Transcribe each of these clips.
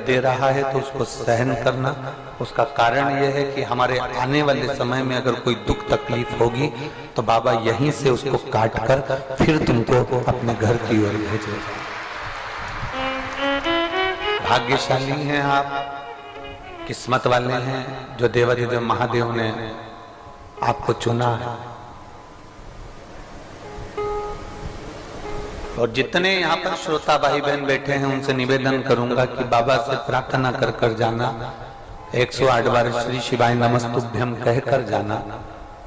दे रहा है तो उसको सहन करना। उसका कारण यह है कि हमारे आने वाले समय में अगर कोई दुख तकलीफ होगी तो बाबा यहीं से उसको काट कर फिर तुमको अपने घर की ओर भेजेगा। भाग्यशाली हैं आप, किस्मत वाले हैं जो देवाधिदेव महादेव ने आपको चुना है। और जितने यहाँ पर श्रोता भाई बहन बैठे हैं उनसे निवेदन करूंगा कि बाबा से प्रार्थना कर कर जाना, 108 बार श्री शिवाय नमस्तुभ्यम कह कर जाना,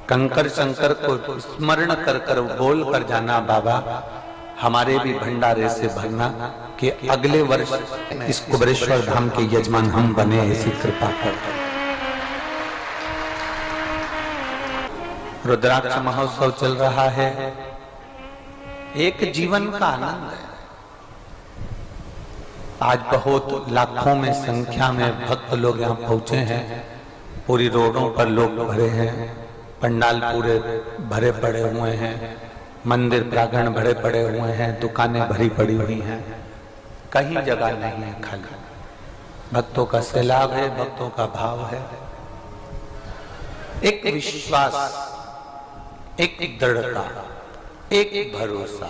कंकर शंकर को स्मरण कर कर बोल कर जाना, बाबा हमारे भी भंडारे से भरना कि अगले वर्ष इस कुबेरेश्वर धाम के यजमान हम बने, ऐसी कृपा कर। रुद्राक्ष महोत्सव चल रहा है, एक जीवन का आनंद है। आज बहुत लाखों में संख्या में भक्त लोग यहाँ पहुंचे हैं, पूरी रोडों पर लोग भरे हैं, पंडाल पूरे भरे पड़े हुए हैं, मंदिर प्रांगण भरे पड़े हुए हैं, दुकानें भरी पड़ी हुई हैं, कहीं जगह नहीं है खाली। भक्तों का सैलाब है, भक्तों का भाव है, एक विश्वास, एक दृढ़ता, एक भरोसा।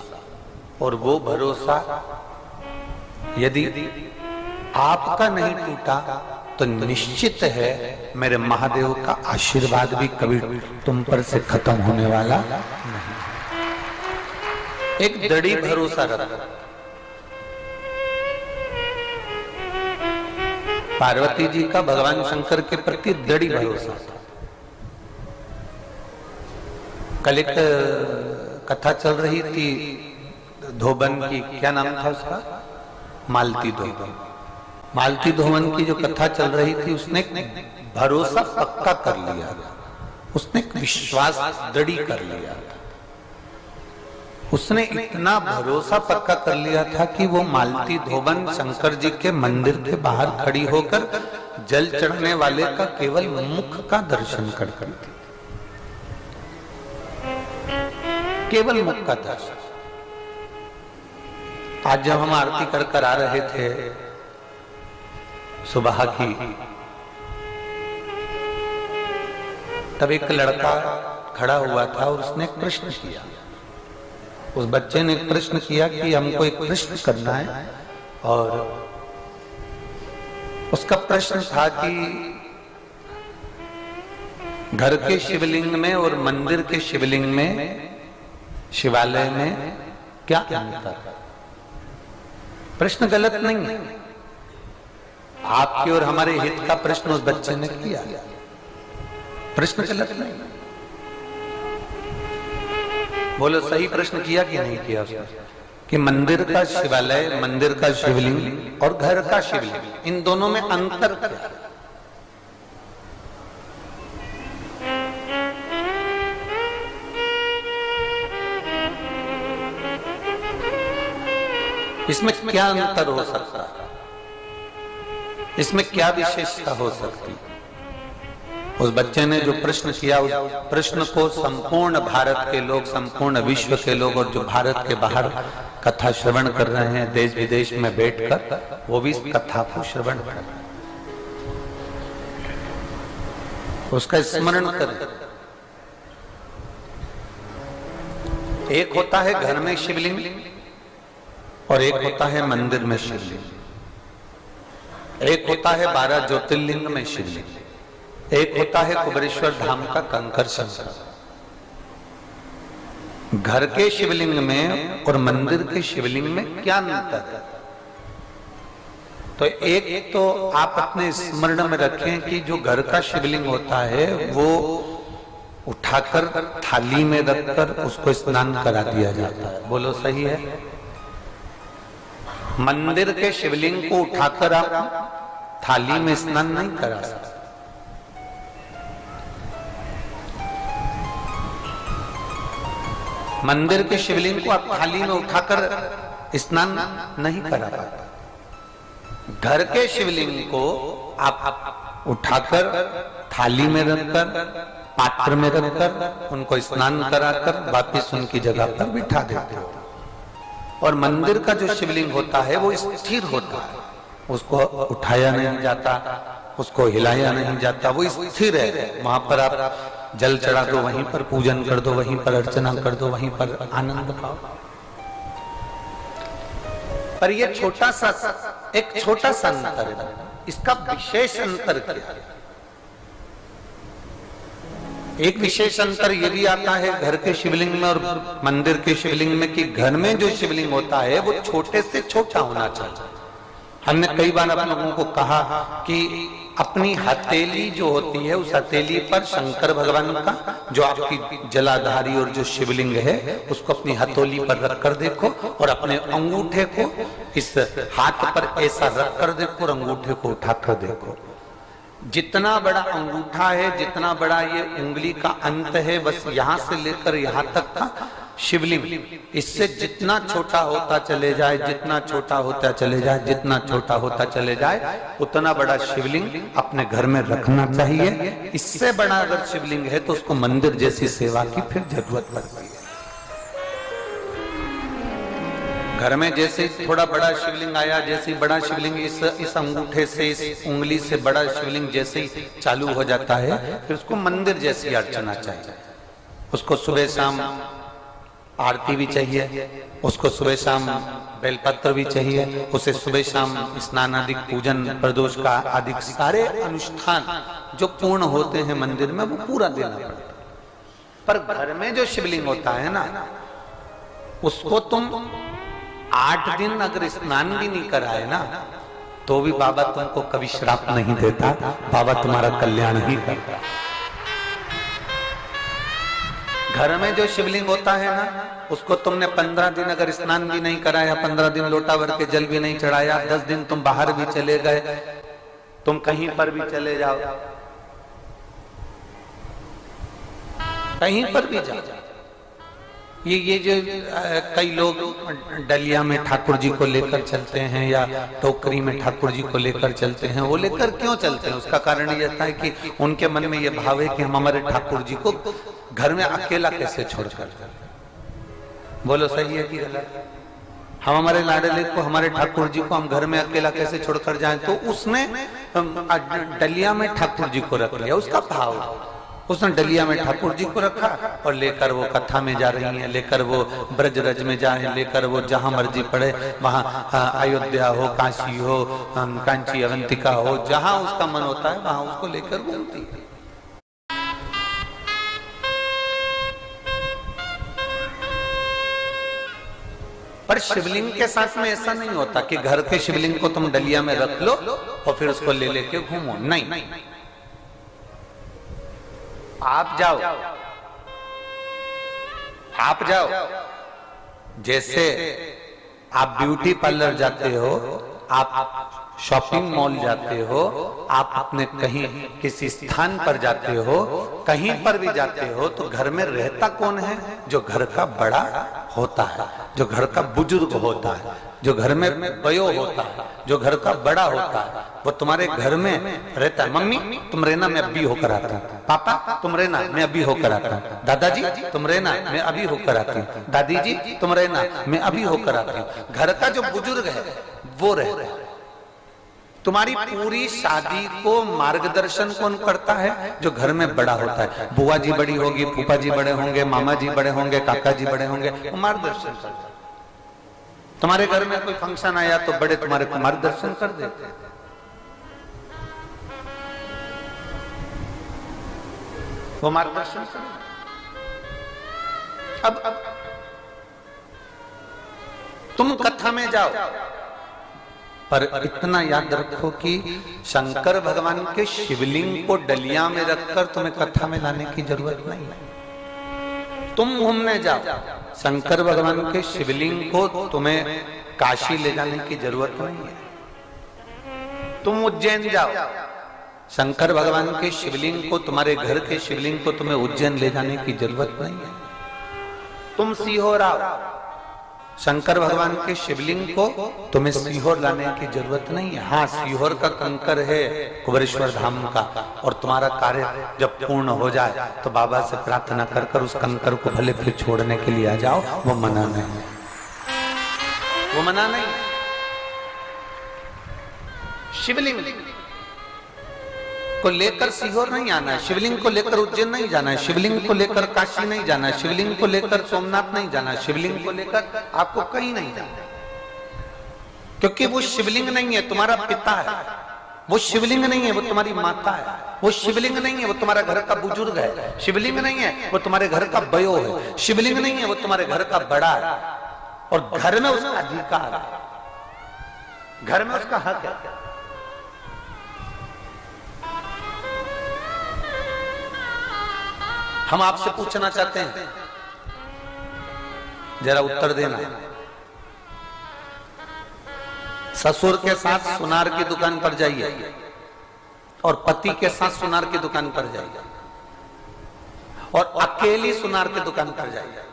और वो भरोसा यदि आपका नहीं टूटा तो निश्चित है मेरे महादेव का आशीर्वाद भी कभी तुम पर से खत्म होने वाला नहीं। एक दृढ़ भरोसा रखो। पार्वती जी का भगवान शंकर के प्रति दृढ़ भरोसा था। कल एक कथा चल रही थी धोबन की, क्या नाम था उसका, मालती धोबन। मालती धोबन की जो कथा चल रही थी उसने भरोसा पक्का कर लिया, उसने विश्वास दृढ़ कर लिया। उसने इतना भरोसा पक्का कर लिया था कि वो मालती धोबन शंकर जी के मंदिर के बाहर खड़ी होकर जल चढ़ने वाले का केवल मुख का दर्शन करती थी, केवल मुख का दर्शन। आज जब हम आरती कर कर आ रहे थे सुबह की, तब एक लड़का खड़ा हुआ था और उसने प्रश्न किया। उस बच्चे ने प्रश्न किया कि हमको एक प्रश्न करना है, और उसका प्रश्न था कि घर के शिवलिंग में और मंदिर के शिवलिंग में, शिवालय में क्या अंतर है। प्रश्न गलत नहीं है, आपके और हमारे हित का प्रश्न उस बच्चे ने किया, प्रश्न गलत नहीं। बोलो सही प्रश्न किया कि नहीं किया उसने, कि मंदिर का शिवालय, मंदिर का शिवलिंग और घर का शिवलिंग, इन दोनों में अंतर क्या है। इसमें क्या अंतर हो सकता है, इसमें क्या विशेषता हो सकती है। उस बच्चे ने जो प्रश्न किया, उस प्रश्न को संपूर्ण भारत के लोग, संपूर्ण विश्व के लोग, और जो भारत के बाहर कथा श्रवण कर रहे हैं देश विदेश में बैठकर, वो भी इस कथा को श्रवण कर रहे हैं, उसका स्मरण करें। एक होता है घर में शिवलिंग और एक होता है मंदिर में शिवलिंग, एक होता है 12 ज्योतिर्लिंग में शिवलिंग, एक होता है कुबेरेश्वर धाम का कंकर शंकर। घर के शिवलिंग में और मंदिर के शिवलिंग में क्या अंतर है। तो एक तो आप अपने स्मरण में रखें कि जो घर का शिवलिंग होता है वो उठाकर थाली में रखकर उसको स्नान करा दिया जाता है। बोलो सही है। मंदिर के शिवलिंग को उठाकर आप थाली में स्नान नहीं करा सकते। मंदिर के शिवलिंग को आप थाली में उठाकर स्नान नहीं करा पाते। घर के शिवलिंग को आप उठाकर थाली में रखकर, पात्र में रखकर, उनको स्नान कराकर वापिस उनकी जगह पर बिठा देते हो। और मंदिर का जो शिवलिंग होता है वो स्थिर होता है, उसको उठाया नहीं जाता, उसको हिलाया नहीं जाता, वो स्थिर है। वहां पर आप जल चढ़ा दो, वहीं पर पूजन कर दो, वहीं पर अर्चना कर दो, वहीं पर आनंद पाओ। पर ये छोटा सा एक छोटा सा अंतर है। इसका विशेष अंतर क्या है? एक विशेष अंतर ये भी आता है घर के शिवलिंग में और मंदिर के शिवलिंग में कि घर में जो शिवलिंग होता है वो छोटे से छोटा होना चाहिए। हमने कई बार आप लोगों को कहा कि अपनी हथेली जो होती है उस हथेली पर शंकर भगवान का जो आपकी जलाधारी और जो शिवलिंग है उसको अपनी हथेली पर रख कर देखो और अपने अंगूठे को इस हाथ पर ऐसा रख कर देखो और अंगूठे को उठाकर देखो। जितना बड़ा अंगूठा है, जितना बड़ा ये उंगली का अंत है, बस यहां से लेकर यहां तक का शिवलिंग, इससे जितना छोटा होता चले जाए, जितना छोटा होता चले जाए, जितना छोटा होता चले जाए, उतना बड़ा शिवलिंग अपने घर में रखना चाहिए। इससे बड़ा अगर शिवलिंग है तो उसको मंदिर जैसी सेवा की फिर जरूरत पड़ती है। घर में जैसे थोड़ा बड़ा शिवलिंग आया, जैसे बड़ा शिवलिंग इस अंगूठे से, इस उंगली से बड़ा शिवलिंग जैसे ही चालू हो जाता है, फिर उसको मंदिर जैसी अर्चना चाहिए। उसको सुबह शाम आरती भी चाहिए, उसको सुबह शाम बेलपत्र भी चाहिए, उसे सुबह शाम स्नान आदि पूजन प्रदोष का आदि सारे अनुष्ठान जो पूर्ण होते हैं मंदिर में वो पूरा देना पड़ता है। पर घर में जो शिवलिंग होता है ना, उसको तुम 8 दिन अगर स्नान भी नहीं कराए ना तो भी बाबा तुमको कभी श्राप नहीं देता, बाबा तुम्हारा कल्याण ही करता। घर में जो शिवलिंग होता है ना, उसको तुमने 15 दिन अगर स्नान भी नहीं कराया, 15 दिन लोटा भर के जल भी नहीं चढ़ाया, 10 दिन तुम बाहर भी चले गए, तुम कहीं पर भी चले जाओ, कहीं पर भी जाओ, ये जो कई लोग डलिया में ठाकुर जी को लेकर चलते हैं या टोकरी में ठाकुर जी को लेकर चलते हैं, वो लेकर क्यों चलते हैं? उसका कारण ये था कि उनके मन में ये भाव है कि हम हमारे ठाकुर जी को घर में अकेला कैसे छोड़कर, बोलो सही है कि गलत? हम हमारे लाडले को, हमारे ठाकुर जी को हम घर में अकेला कैसे छोड़कर जाएं? तो उसने डलिया में ठाकुर जी को रख लिया, उसका भाव। उसने डलिया में ठाकुर जी को रखा और लेकर वो कथा में जा रही हैं, लेकर वो ब्रज रज में जाए, लेकर वो जहां मर्जी पड़े, वहां अयोध्या हो, काशी हो, कांची अवंतिका हो, जहां उसका मन होता है वहां उसको लेकर घूमती है। पर शिवलिंग के साथ में ऐसा नहीं होता कि घर के शिवलिंग को तुम डलिया में रख लो और फिर उसको ले लेके घूमो, नहीं। आप जाओ, जैसे आप ब्यूटी पार्लर जाते हो, आप शॉपिंग मॉल जाते हो, आप अपने कहीं किसी स्थान पर जाते हो, कहीं पर भी जाते हो, तो घर में रहता कौन है? जो घर का बड़ा होता है, जो घर का बुजुर्ग होता है, जो घर में वयो होता है, जो घर का बड़ा होता है, वो तुम्हारे घर में रहता है। मम्मी तुम रहना, मैं अभी होकर आता हूँ। पापा तुम रहना, मैं अभी होकर आता हूँ। दादाजी तुम रहना, मैं अभी होकर आती हूँ। दादी जी तुम रहना, मैं अभी होकर आती हूँ। घर का जो बुजुर्ग है वो रहता है। तुम्हारी पूरी शादी को मार्गदर्शन कौन करता है? जो घर में बड़ा होता है। बुआ जी बड़ी होगी, फूफा जी बड़े होंगे, मामा जी बड़े होंगे, काका जी बड़े होंगे, वो मार्गदर्शन करता है। तुम्हारे घर में कोई फंक्शन आया तो बड़े तुम्हारे को मार्गदर्शन कर देते हैं। वो मार्गदर्शन कर। अब तुम कथा में जाओ, पर इतना याद रखो कि शंकर भगवान के शिवलिंग को डलिया में रखकर तुम्हें कथा में लाने की जरूरत नहीं है। तुम घूमने जाओ, शंकर भगवान के शिवलिंग को तुम्हें काशी ले जाने की जरूरत नहीं है। तुम उज्जैन जाओ, शंकर भगवान के शिवलिंग को, तुम्हारे घर के शिवलिंग को तुम्हें उज्जैन ले जाने की जरूरत नहीं है। तुम सीहोर आओ, शंकर भगवान के शिवलिंग को तुम्हें सीहोर लाने की जरूरत नहीं है। हाँ, सीहोर का कंकर है कुबेरेश्वर धाम का, और तुम्हारा कार्य जब पूर्ण हो जाए तो बाबा से प्रार्थना कर कर उस कंकर को भले फिर छोड़ने के लिए आ जाओ, वो मना नहीं है, वो मना नहीं। शिवलिंग को लेकर सीहोर नहीं आना है, शिवलिंग को लेकर उज्जैन नहीं जाना है, शिवलिंग को लेकर काशी नहीं जाना है, शिवलिंग को लेकर सोमनाथ नहीं जाना है, शिवलिंग को लेकर आपको कहीं नहीं जाना, क्योंकि वो शिवलिंग नहीं है, तुम्हारा पिता है। वो शिवलिंग नहीं है, वो तुम्हारी माता है। वो शिवलिंग नहीं है, वो तुम्हारा घर का बुजुर्ग है। शिवलिंग नहीं है, वो तुम्हारे घर का बयो है। शिवलिंग नहीं है, वो तुम्हारे घर का बड़ा है, और घर में उसका अधिकार है, घर में उसका हक है। हम आपसे पूछना चाहते हैं, जरा उत्तर देना। ससुर के साथ सुनार की दुकान पर जाइए और पति के साथ सुनार की दुकान पर जाइए और अकेली सुनार की दुकान पर जाइए,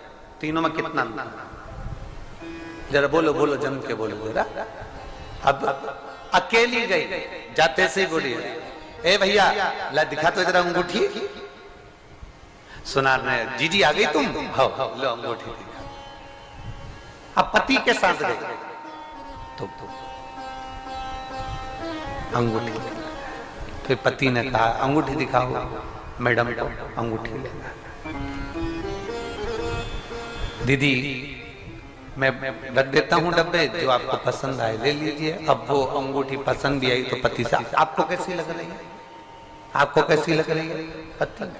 तीनों में कितना अंतर? जरा बोलो बोलो, जम के बोलो जरा। अब अकेली गई, जाते से ही बोली, ए भैया ला दिखा तो जरा अंगूठी। सुनार ने, जीजी आ गई तुम, हो लो अंगूठी दिखा। अब पति के साथ गई तो अंगूठी, फिर पति ने कहा अंगूठी दिखाओ मैडम को, अंगूठी लेना। दीदी मैं रख देता हूं डब्बे, जो आपको पसंद आए ले लीजिए। अब वो अंगूठी पसंद भी आई तो पति से, आपको कैसी लग रही है, आपको कैसी लग रही है? पति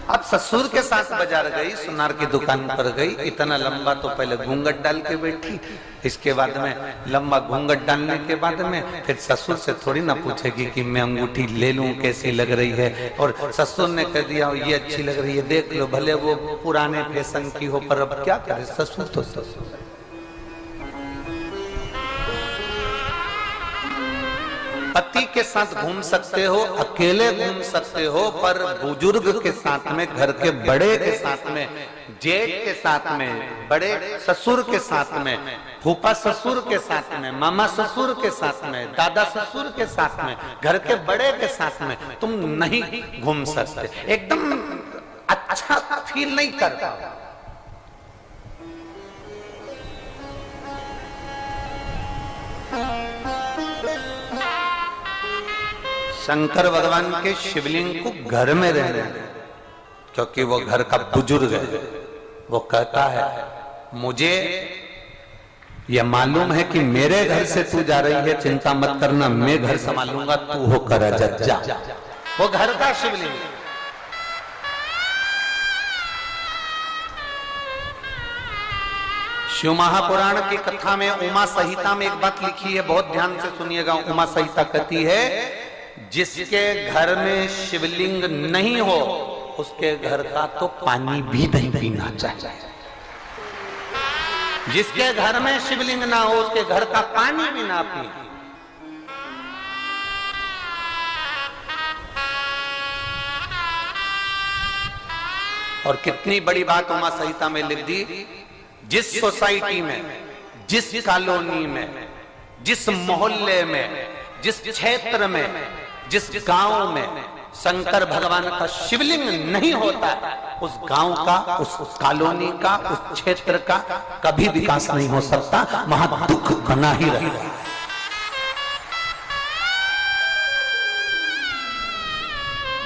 अब ससुर के साथ बाजार गई, सुनार की दुकान पर गई, इतना लंबा तो पहले घूंघट डाल के बैठी, इसके बाद में लंबा घूंघट डालने के बाद में फिर ससुर से थोड़ी ना पूछेगी कि मैं अंगूठी ले लूं, कैसी लग रही है। और ससुर ने कह दिया ये अच्छी लग रही है, देख लो, भले वो पुराने फैशन की हो, पर अब क्या करे, ससुर तो ससुर। पति के साथ घूम सकते हो, अकेले घूम सकते हो, पर बुजुर्ग के साथ में, घर के बड़े के साथ में, जेठ के साथ में, बड़े ससुर के साथ में, फूफा ससुर के साथ में, मामा ससुर के साथ में, दादा ससुर के साथ में, घर के बड़े के साथ में तुम नहीं घूम सकते, एकदम अच्छा फील नहीं करता। शंकर भगवान के शिवलिंग को घर में रहने दें, क्योंकि वो घर का बुजुर्ग है। वो कहता है मुझे यह मालूम है कि मेरे घर से तू जा रही है, चिंता मत करना, मैं घर संभालूंगा, तू होकर जा। वो घर का शिवलिंग। शिव महापुराण की कथा में उमा संहिता में एक बात लिखी है, बहुत ध्यान से सुनिएगा। उमा संहिता कहती है जिसके घर में शिवलिंग नहीं हो उसके घर का तो पानी भी नहीं पीना चाहिए। जिसके घर में शिवलिंग ना हो उसके घर का पानी भी ना पी। और कितनी बड़ी बात उमा संहिता में लिख दी, जिस सोसाइटी में, जिस कॉलोनी में, जिस मोहल्ले में, जिस क्षेत्र में, जिस गांव में शंकर भगवान का शिवलिंग नहीं होता, उस गांव का, उस कॉलोनी का, उस क्षेत्र का कभी विकास नहीं हो सकता, वहां दुख बना ही रहेगा।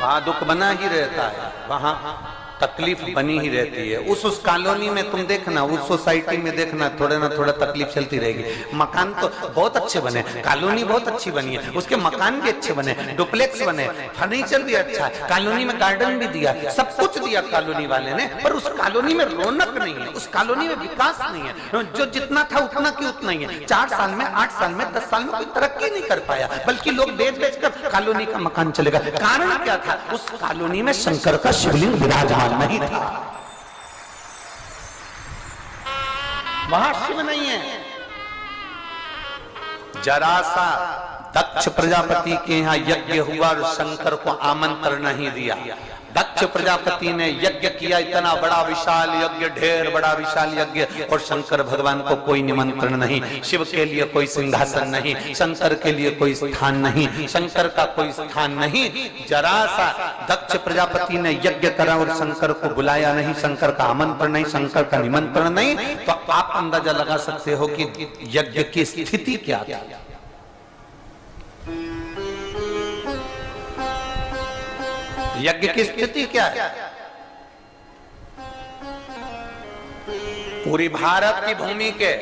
वहां दुख बना ही रहता है, वहां तकलीफ बनी ही रहती है। उस कॉलोनी में तुम देखना, उस सोसाइटी में देखना, थोड़ा ना थोड़ा तकलीफ चलती रहेगी। मकान तो बहुत अच्छे बने, कॉलोनी बहुत अच्छी बनी है, उसके मकान भी अच्छे बने, डुप्लेक्स बने, फर्नीचर भी अच्छा है, कॉलोनी में गार्डन भी दिया, सब कुछ दिया कॉलोनी वाले ने, पर उस कॉलोनी में रौनक नहीं है, उस कॉलोनी में विकास नहीं है। जो जितना था उतना की उतना ही है। 4 साल में, 8 साल में, 10 साल में कोई तरक्की नहीं कर पाया, बल्कि लोग बेच बेच कर कॉलोनी का मकान चलेगा। कारण क्या था? उस कॉलोनी में शंकर का शिवलिंग विराजमान नहीं था, वहां शिव नहीं है। जरा सा दक्ष प्रजापति के यहाँ यज्ञ हुआ और शंकर को आमंत्रण नहीं दिया। दक्ष प्रजापति ने यज्ञ किया, इतना बड़ा विशाल यज्ञ, ढेर बड़ा विशाल यज्ञ, और शंकर भगवान को कोई निमंत्रण नहीं। शिव के लिए कोई सिंहासन नहीं, शंकर के लिए कोई स्थान नहीं, शंकर का कोई स्थान नहीं। जरा सा दक्ष प्रजापति ने यज्ञ करा और शंकर को बुलाया नहीं, शंकर का आमंत्रण नहीं, शंकर का निमंत्रण नहीं, तो आप अंदाजा लगा सकते हो कि यज्ञ की स्थिति क्या थी। यज्ञ की स्थिति क्या है? पूरी भारत की भूमि के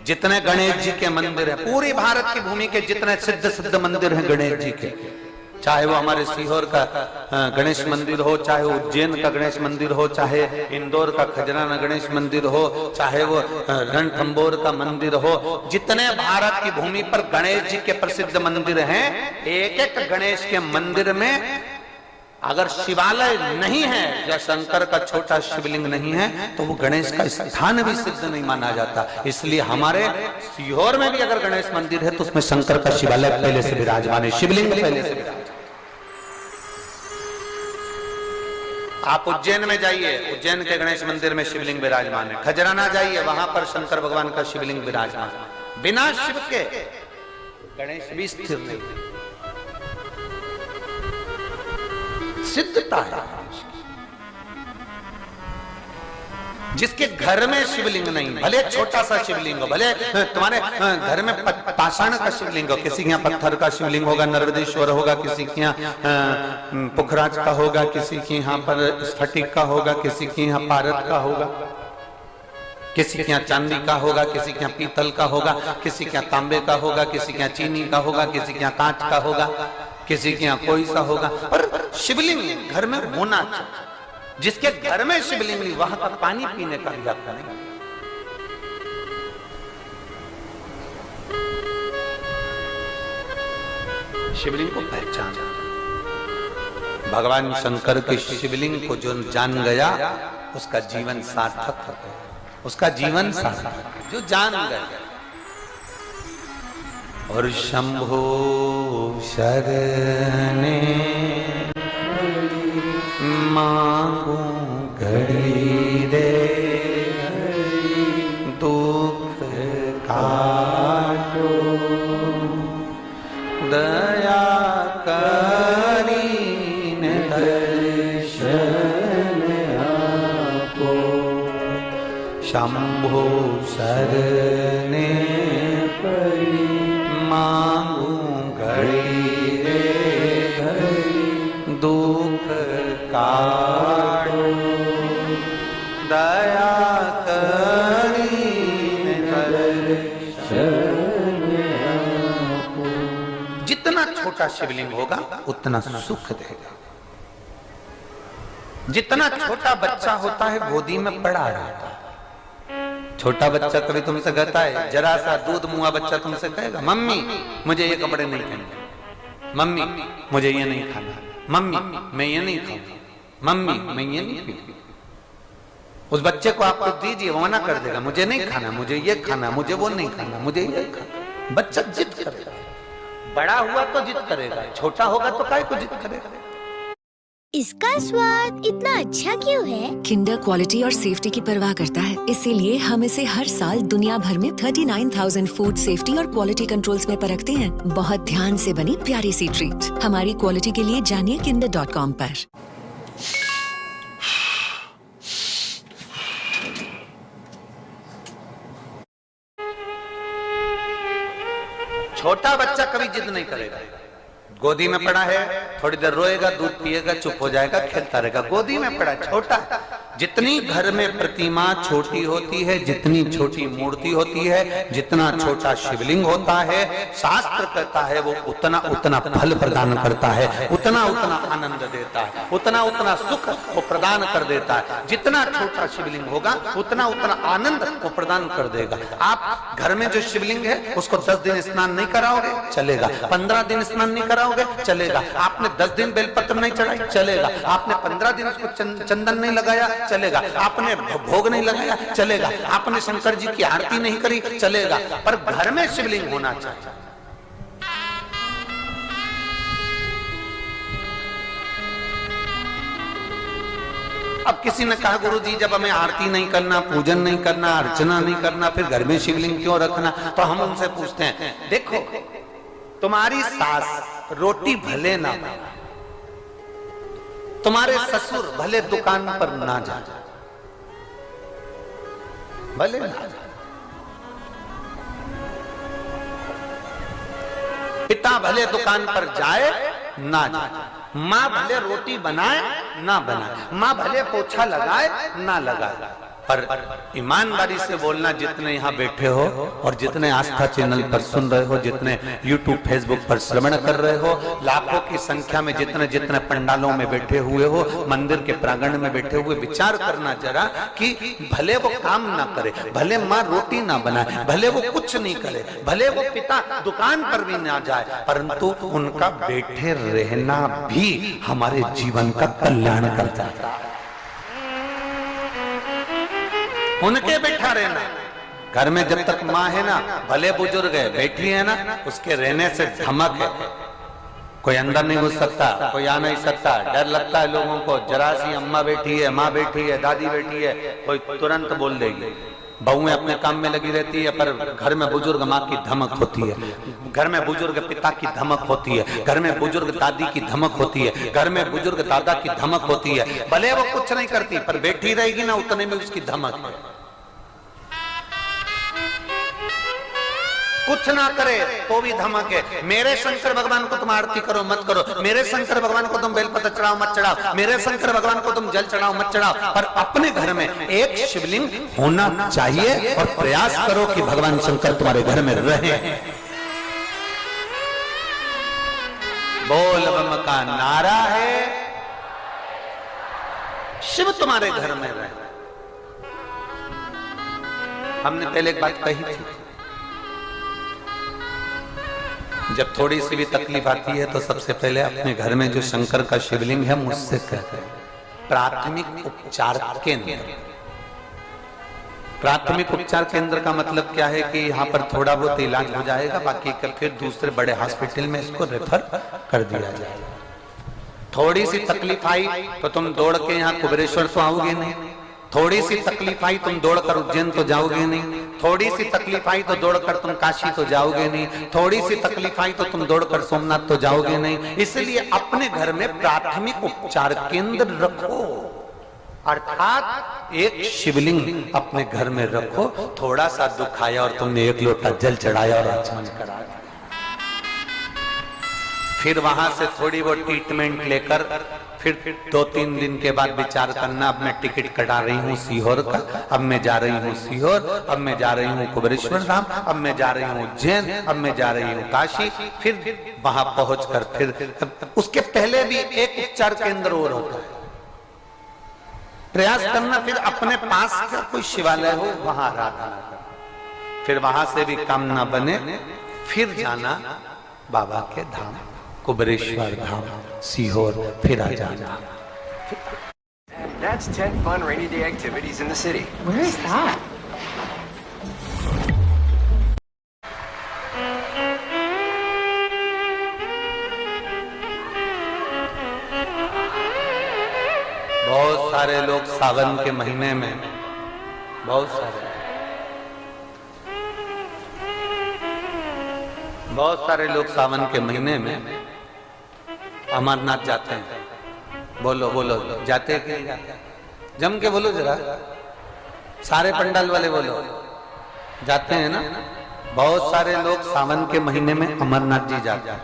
जितने गणेश जी के मंदिर हैं, पूरी भारत की भूमि के जितने सिद्ध सिद्ध मंदिर हैं गणेश जी के, चाहे वो हमारे सीहोर का गणेश मंदिर हो, चाहे वो उज्जैन का गणेश मंदिर हो, चाहे इंदौर का खजराना गणेश मंदिर हो, चाहे वो रणथंबोर का मंदिर हो, जितने भारत की भूमि पर गणेश जी के प्रसिद्ध मंदिर हैं, एक एक गणेश के मंदिर में अगर शिवालय नहीं है या शंकर का छोटा शिवलिंग नहीं है तो वो गणेश का स्थान भी सिद्ध नहीं माना जाता। इसलिए हमारे सीहोर में भी अगर गणेश मंदिर है तो उसमें शंकर का शिवालय पहले से विराजमान है, शिवलिंग पहले से विराजमान। आप उज्जैन में जाइए, उज्जैन के गणेश मंदिर में शिवलिंग विराजमान है। खजराना जाइए, वहां पर शंकर भगवान का शिवलिंग विराजमान। बिना शिव के गणेश भी स्थिर नहीं, सिद्धता है। जिसके घर में शिवलिंग नहीं, भले छोटा सा शिवलिंग हो, भले तुम्हारे घर में पाषाण का शिवलिंग हो, किसी के यहाँ पत्थर का शिवलिंग होगा, नर्मदेश्वर होगा, किसी के यहाँ पुखराज का होगा, किसी के यहाँ पर स्फटिक का होगा, किसी के यहाँ पारद का होगा, किसी के यहाँ चांदी का होगा, किसी के यहाँ पीतल का होगा, किसी के यहाँ तांबे का होगा, किसी के यहाँ चीनी का होगा, किसी के यहाँ कांच का होगा, किसी के यहाँ कोई सा होगा, पर शिवलिंग घर में होना चाहिए। जिसके घर में शिवलिंग नहीं वहां का पानी पीने का भी हक नहीं। शिवलिंग को पहचान, भगवान शंकर के शिवलिंग को जो जान गया उसका जीवन सार्थक हो गया, उसका जीवन सार्थक जो जान गया। और शंभो शरणे मांगू घड़ी रे दुख काटो दया करीन दर्शन आपो। शंभो शरणे मांगू घड़ी रे घड़ी दुख काटो दया करीन दर्शन आपो। जितना छोटा शिवलिंग होगा उतना सुख देगा। जितना छोटा बच्चा होता है गोदी में पड़ा रहता है। छोटा बच्चा कभी तुमसे कहता है, जरा सा दूध मुआ बच्चा तुमसे कहेगा मम्मी मुझे ये कपड़े नहीं पहनने, मम्मी मुझे ये नहीं खाना, मम्मी मैं ये नहीं खाऊंगा, मम्मी मैं ये नहीं पीऊंगा। उस बच्चे को आप कुछ दीजिए वो मना कर देगा, मुझे नहीं खाना, मुझे ये खाना, मुझे वो नहीं खाना, मुझे ये खाना। बच्चा जिद करेगा, बड़ा हुआ तो जिद करेगा, छोटा होगा तो काय को जिद करेगा। इसका स्वाद इतना अच्छा क्यों है? किंडर क्वालिटी और सेफ्टी की परवाह करता है, इसीलिए हम इसे हर साल दुनिया भर में 39,000 फूड सेफ्टी और क्वालिटी कंट्रोल्स में परखते हैं। बहुत ध्यान से बनी प्यारी सी ट्रीट। हमारी क्वालिटी के लिए जानिए kinder.com पर। छोटा बच्चा कभी जिद नहीं करेगा। गोदी में पड़ा है, थोड़ी देर रोएगा, दूध पिएगा, चुप हो जाएगा, खेलता रहेगा। गोदी में पड़ा छोटा। जितनी घर में प्रतिमा छोटी होती है, जितनी छोटी मूर्ति होती है, जितना छोटा शिवलिंग होता है, शास्त्र कहता है वो उतना उतना फल प्रदान करता है, उतना उतना आनंद देता है, उतना उतना सुख वो प्रदान कर देता है। जितना छोटा शिवलिंग होगा उतना उतना आनंद वो प्रदान कर देगा। आप घर में जो शिवलिंग है उसको 10 दिन स्नान नहीं कराओगे चलेगा, 15 दिन स्नान नहीं कराओगे चलेगा, आपने 10 दिन बेलपत्र नहीं चढ़ाई चलेगा, आपने 15 दिन उसको चंदन नहीं लगाया चलेगा, आपने भोग नहीं लगाया चलेगा, आपने शंकर जी की आरती नहीं करी चलेगा, पर घर में शिवलिंग होना चाहिए। अब किसी ने कहा गुरुजी जब हमें आरती नहीं करना, पूजन नहीं करना, अर्चना नहीं करना, फिर घर में शिवलिंग क्यों रखना? तो हम उनसे पूछते हैं, देखो तुम्हारी सास रोटी भले ना बनाए, तुम्हारे ससुर भले दुकान पर ना जाए, भले ना जाए, पिता भले दुकान पर जाए ना जाए, माँ भले रोटी बनाए ना बनाए, माँ भले पोछा लगाए ना लगाए, पर ईमानदारी से बोलना, जितने यहाँ बैठे हो और जितने आस्था चैनल पर सुन रहे हो, जितने यूट्यूब फेसबुक पर श्रवण कर रहे हो, लाखों की संख्या में जितने जितने पंडालों में बैठे हुए हो, मंदिर के प्रांगण में बैठे हुए, विचार करना जरा कि भले वो काम ना करे, भले माँ रोटी ना बनाए, भले वो कुछ नहीं करे, भले वो पिता दुकान पर भी ना जाए, परंतु उनका बैठे रहना भी हमारे जीवन का कल्याण करता है। उनके बैठा रहना, घर में जब तक माँ है ना, भले बुजुर्ग है, बैठी है ना, उसके रहने से धमक है। कोई अंदर नहीं घुस सकता, कोई आ नहीं सकता, डर लगता है लोगों को, जरा सी अम्मा बैठी है, माँ बैठी है, दादी बैठी है, कोई तुरंत बोल देगी। बहुएं अपने काम में लगी रहती है, पर घर में बुजुर्ग माँ की धमक होती है, घर में बुजुर्ग पिता की धमक होती है, घर में बुजुर्ग दादी की धमक होती है, घर में बुजुर्ग दादा की धमक होती है। भले वो कुछ नहीं करती, पर बैठी रहेगी ना, उतने में उसकी धमक है। कुछ ना करे तो भी धमक है। मेरे शंकर भगवान को तुम आरती करो मत करो, मेरे शंकर भगवान को तुम बेलपत्र चढ़ाओ मत चढ़ाओ, मेरे शंकर भगवान को तुम जल चढ़ाओ मत चढ़ाओ, पर अपने घर में एक शिवलिंग होना चाहिए और प्रयास करो कि भगवान शंकर तुम्हारे घर में रहे। बोल बम का नारा है, शिव तुम्हारे घर में रहे। हमने पहले एक बात कही थी, जब थोड़ी सी भी तकलीफ आती है तो सबसे पहले अपने घर में जो शंकर का शिवलिंग है, मुझसे कहते हैं प्राथमिक उपचार केंद्र। प्राथमिक उपचार केंद्र का मतलब क्या है कि यहाँ पर थोड़ा बहुत इलाज हो जाएगा, बाकी का फिर दूसरे बड़े हॉस्पिटल में इसको रेफर कर दिया जाएगा। थोड़ी सी तकलीफ आई तो तुम दौड़ के यहाँ कुबेरेश्वर तो आओगे नहीं, थोड़ी सी तकलीफ आई तुम दौड़कर उज्जैन तो जाओगे नहीं, थोड़ी सी तकलीफ आई तो दौड़कर तुम काशी तो जाओगे नहीं, थोड़ी सी तकलीफ आई तो तुम दौड़कर सोमनाथ तो जाओगे नहीं। इसलिए अपने घर में प्राथमिक उपचार केंद्र रखो, अर्थात एक शिवलिंग अपने घर में रखो। थोड़ा सा दुख आया और तुमने एक लोटा जल चढ़ाया और आचमन करा दिया, फिर वहां से थोड़ी वो ट्रीटमेंट लेकर फिर 2-3 दिन के बाद विचार करना, अब मैं टिकट कटा रही हूँ सीहोर का, अब मैं जा रही हूँ सीहोर, अब मैं जा रही हूँ कुबेरेश्वर धाम, अब मैं जा रही हूँ उज्जैन, अब मैं जा रही हूँ काशी। फिर वहां पहुंचकर फिर उसके पहले भी एक उपचार केंद्र और होता है, प्रयास करना फिर अपने पास का कोई शिवालय हो वहां आराधना करना, फिर वहां से भी काम ना बने फिर जाना बाबा के धाम, कुबेरेश्वर धाम, सीहोर, फिर आ जाना। That's 10 fun rainy day activities in the city. Where is that? बहुत सारे लोग सावन के महीने में, बहुत सारे लोग सावन के महीने में अमरनाथ जाते हैं। बोलो बोलो, जाते हैं कि नहीं जाते? जम के बोलो जरा, सारे पंडाल वाले बोलो, जाते हैं ना। बहुत सारे लोग सावन के महीने में अमरनाथ जी जाते हैं।